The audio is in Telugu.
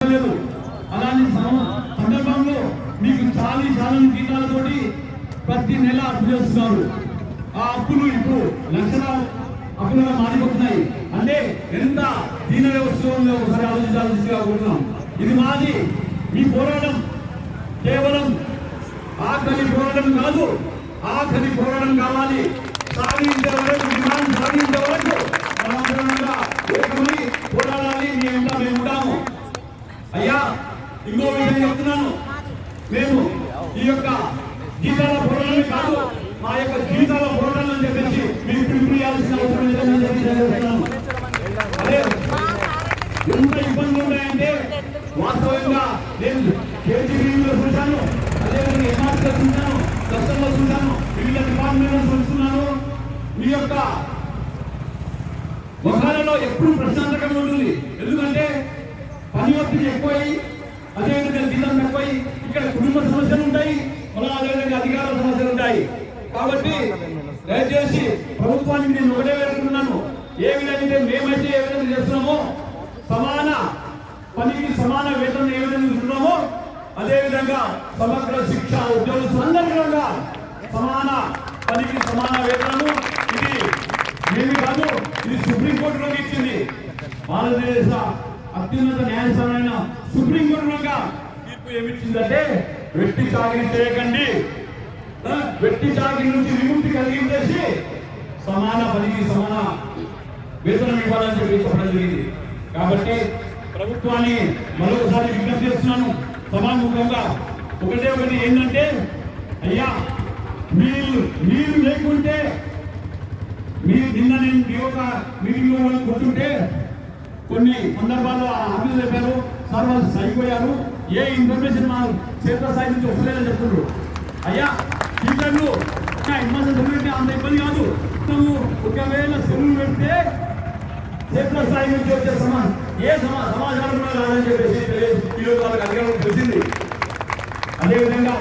తీర్చలేదు. అలాంటి సందర్భంలో మీకు చాలని జీతాలతోటి ప్రతి నెల అప్పు చేస్తున్నారు. ఆ అప్పులు ఇప్పుడు లక్షల అప్పులుగా మారిపోతున్నాయి. అంటే ఎంత దీన వ్యవస్థ ఉందో ఒకసారి ఆలోచించాల్సిందిగా. ఇది మాది. ఈ పోరాటం కేవలం ఆఖరి పోరాటం కాదు, ఆఖరి పోరాటం కావాలి. సాధించే వరకు, డిమాండ్ సాధించే వరకు ఏకమై పోరాడాలి. మేము ఉంటాము. అయ్యా, ఇంకో విషయం చెప్తున్నాను. మేము ఈ యొక్క జీతాల పోరాటమే కాదు, మా యొక్క జీవితాల పోరాటం అని చెప్పేసి మీకు పిలుపుయాల్సిన అవసరం లేదని. అదే ఎంత ఇబ్బందులు ఉన్నాయంటే వాస్తవంగా నేను కేజీబీలో చూశాను, అదేవిధంగా ఎన్ఆర్సీలో చూశాను, దశల్లో చూశాను, వివిధ డిపార్ట్మెంట్లో చూస్తున్నాను. మీ యొక్క ముఖాలలో ఎప్పుడు ప్రశాంతంగా ఉంటుంది. ఎందుకంటే పని ఒత్తిడి ఎక్కువై, అదేవిధంగా జీతం తక్కువై, ఇక్కడ కుటుంబ సమస్యలు ఉంటాయి, మళ్ళీ అదేవిధంగా అధికార సమస్యలు ఉంటాయి. కాబట్టి దయచేసి ప్రభుత్వానికి నేను ఒకటే వేడుకుంటున్నాను. ఏ విధంగా మేమైతే ఏ విధంగా చేస్తున్నామో, సమాన పనికి సమాన వేతనం ఏ విధంగా ఇస్తున్నామో, అదేవిధంగా సమగ్ర శిక్ష ఉద్యోగులందరికీ సమాన పనికి సమాన వేతనము. ఇది ఏమి కాదు, ఇది సుప్రీంకోర్టులోకి ఇచ్చింది. భారతదేశ అత్యున్నత న్యాయస్థానమైన సుప్రీంకోర్టులోగా తీర్పు ఏమిచ్చిందంటే, వెట్టి చాకిరీ చేయకండి, వెట్టి చాకిరీ నుంచి విముక్తి కలిగించేసి సమాన పనికి సమాన వేతనం ఇవ్వాలని చెప్పి చెప్పడం జరిగింది. కాబట్టి ప్రభుత్వాన్ని మరొకసారి విజ్ఞప్తి చేస్తున్నాను సభాముఖంగా. ఒకటి ఏంటంటే, అయ్యా మీరు లేకుంటే, నిన్న నేను మీ యొక్క మీటింగ్లో కూర్చుంటే కొన్ని సందర్భాల్లో ఆఫీసులు చెప్పారు, సార్ వాళ్ళు సరిపోయారు, ఏ ఇన్ఫర్మేషన్ మా క్షేత్రస్థాయి నుంచి వస్తలేదని చెప్తున్నారు. అయ్యా, టీచర్లు ఇన్ఫర్మేషన్ సెలవు అంత ఇబ్బంది కాదు. ఒకవేళ సెలవు పెడితే క్షేత్రస్థాయి నుంచి వచ్చే సమాచారం కూడా రాదని చెప్పేసి ఈరోజు వాళ్ళకి అధికారులకు తెలిసింది. అదేవిధంగా